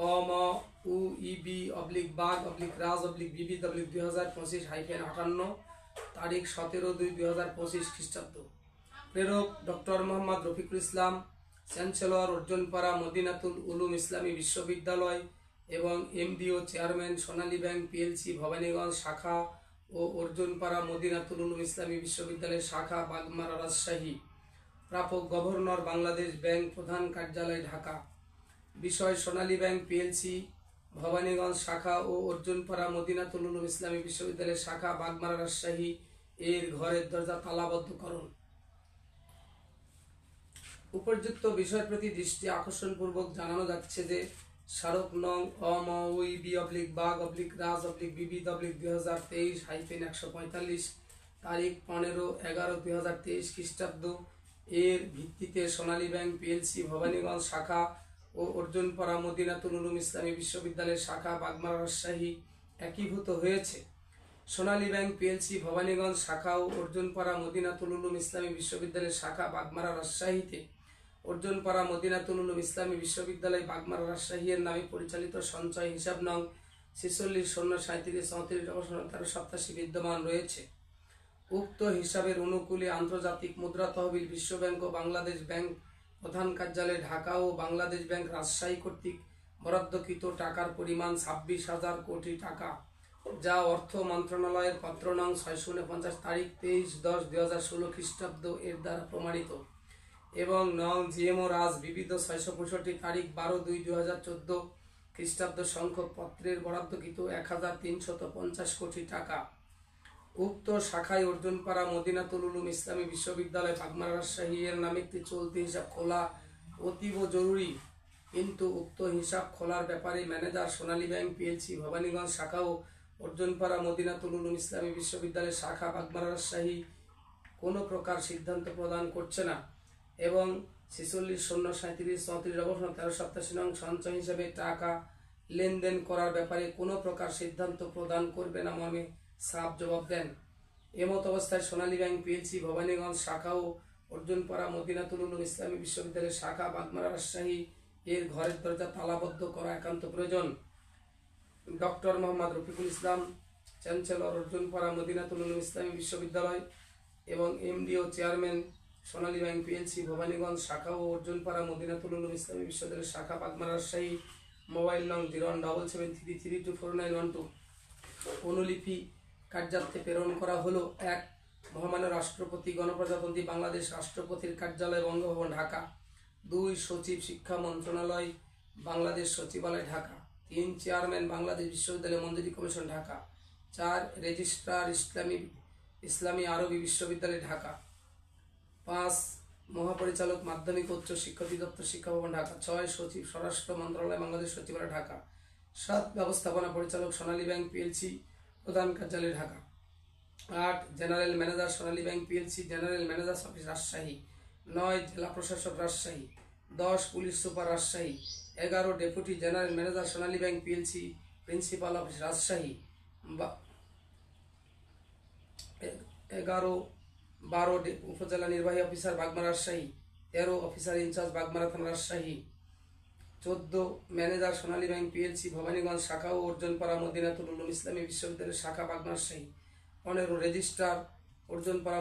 অম উ ইবি oblique bug oblique রাজ oblique বিবি oblique 2025-58 তারিখ 17/2/2025 খ্রিস্টাব্দ। প্রেরক ডক্টর মোহাম্মদ রফিকুল ইসলাম, চ্যান্সেলর অর্জুনপাড়া মদিনাতুল উলুম ইসলামী বিশ্ববিদ্যালয় এবং এমডিও চেয়ারম্যান সোনালী ব্যাংক পিএলসি ভবানীগঞ্জ শাখা ও অর্জুনপাড়া মদিনাতুল উলুম ইসলামী বিশ্ববিদ্যালয়ের শাখা বাগমারা রাজশাহী। প্রাপক গভর্নর বাংলাদেশ ব্যাংক প্রধান কার্যালয় ঢাকা। বিষয় সোনালী ব্যাংক পিএলসি ভবানীগঞ্জ শাখা ও অর্জুনপাড়া মদিনাতুল উলুম ইসলামী বিশ্ববিদ্যালয়ের শাখা বাগমারা রাজশাহী এর ঘরের দরজা তালাবদ্ধকরণ। উপর্যুক্ত বিষয়ের প্রতি দৃষ্টি আকর্ষণপূর্বক জানানো যাচ্ছে যে স্মারক নং অম উইবি অবলিক বাগ অবলিক রাজ অবলিক বিবি অবলিক 2023-145 তারিখ 15/11/2023 খ্রিস্টাব্দ এর ভিত্তিতে সোনালী ব্যাংক পিএলসি ভবানীগঞ্জ শাখা ও অর্জুনপাড়া মদিনাতুল উলুম ইসলামী বিশ্ববিদ্যালয়ের শাখা বাগমারা রাজশাহী একীভূত হয়েছে। সোনালী ব্যাংক পিএলসি ভবানীগঞ্জ শাখা ও অর্জুনপাড়া মদিনাতুল উলুম ইসলামী বিশ্ববিদ্যালয়ের শাখা বাগমারা রাজশাহীতে অর্জুনপাড়া মদিনাতুল উলুম ইসলামী বিশ্ববিদ্যালয় বাগমারা রাজশাহী এর নামে পরিচালিত সঞ্চয় হিসাব নং 46-0-37-34-1387 বিদ্যমান রয়েছে। উক্ত হিসাবের অনুকূলে আন্তর্জাতিক মুদ্রা তহবিল, বিশ্ব ব্যাংক ও বাংলাদেশ ব্যাংক প্রধান কার্যালয় ঢাকা ও বাংলাদেশ ব্যাংক রাজশাহী কর্তৃক বরাদ্দকৃত টাকার পরিমাণ 26,000 কোটি টাকা, যা অর্থ মন্ত্রণালয়ের পত্র নং 649 তারিখ 23/10/2016 খ্রিস্টাব্দ এর দ্বারা প্রমাণিত এবং নং জিএমও রাজ বিবিধ 665 তারিখ 12/2/2014 খ্রিস্টাব্দ সংখ্যক পত্রের বরাদ্দকৃত 1,350 কোটি টাকা। উক্ত শাখায় অর্জুনপাড়া মদিনাতুল উলুম ইসলামী বিশ্ববিদ্যালয় বাগমারা রাজশাহী এর নামে একটি চলতি হিসাব খোলা অতীব জরুরি, কিন্তু উক্ত হিসাব খোলার ব্যাপারে manager Sonali bank PLC Bhabaniganj শাখা ও অর্জুনপাড়া মদিনাতুল উলুম ইসলামী বিশ্ববিদ্যালয়ের শাখা বাগমারা রাজশাহী কোনো প্রকার সিদ্ধান্ত প্রদান করছে না এবং 46-0-37-34-1387 নং সঞ্চয় হিসেবে টাকা লেনদেন করার ব্যাপারে কোনো প্রকার সিদ্ধান্ত প্রদান করবে না মর্মে সাফ জবাব দেন। এমত অবস্থায় সোনালী ব্যাংক পিএলসি ভবানীগঞ্জ শাখা ও অর্জুনপাড়া মদিনাতুল উলুম ইসলামী বিশ্ববিদ্যালয়ের শাখা বাগমারা রাজশাহী এর ঘরের দরজা তালাবদ্ধ করা একান্ত প্রয়োজন। ডক্টর মোহাম্মদ রফিকুল ইসলাম, চ্যান্সেলর অর্জুনপাড়া মদিনাতুল উলুম ইসলামী বিশ্ববিদ্যালয় এবং এমডিও চেয়ারম্যান সোনালী ব্যাংক পিএলসি ভবানীগঞ্জ শাখা ও অর্জুনপাড়া মদিনাতুল উলুম ইসলামী বিশ্ববিদ্যালয়ের শাখা বাগমারা রাজশাহী। মোবাইল নং 017733324912। অনুলিপি কার্যার্থে প্রেরণ করা হলো: 1. মহামান্য রাষ্ট্রপতি গণপ্রজাতন্ত্রী বাংলাদেশ রাষ্ট্রপতির কার্যালয়, বঙ্গভবন, ঢাকা। 2. সচিব, শিক্ষা মন্ত্রণালয়, বাংলাদেশ সচিবালয়, ঢাকা। 3. চেয়ারম্যান, বাংলাদেশ বিশ্ববিদ্যালয় মঞ্জুরি কমিশন, ঢাকা। 4. রেজিস্ট্রার, ইসলামী আরবি বিশ্ববিদ্যালয়, ঢাকা। 5. মহাপরিচালক, মাধ্যমিক উচ্চ শিক্ষা অধিদপ্তর, শিক্ষা ভবন, ঢাকা। 6. সচিব, স্বরাষ্ট্র মন্ত্রণালয়, বাংলাদেশ সচিবালয়, ঢাকা। 7. ব্যবস্থাপনা পরিচালক, সোনালী ব্যাংক পিএলসি প্রধান কার্যালয়, Dhaka. 8. General manager, Sonali bank PLC general managers office, Rajshahi. 9. জেলা প্রশাসক, Rajshahi. 10. Police super, Rajshahi. 11. Deputy general manager, Sonali bank PLC principal office, Rajshahi. 12 উপজেলা নির্বাহী officer, Bagmara, Rajshahi. 13. Officer in charge, Bagmara থানা, Rajshahi. 14. Manager, Sonali bank PLC Bhabaniganj শাখা ও অর্জুনপাড়া মদিনাতুল উলুম ইসলামী বিশ্ববিদ্যালয়ের শাখা, বাগমারা, রাজশাহী। 15. রেজিস্ট্রার, অর্জুনপাড়া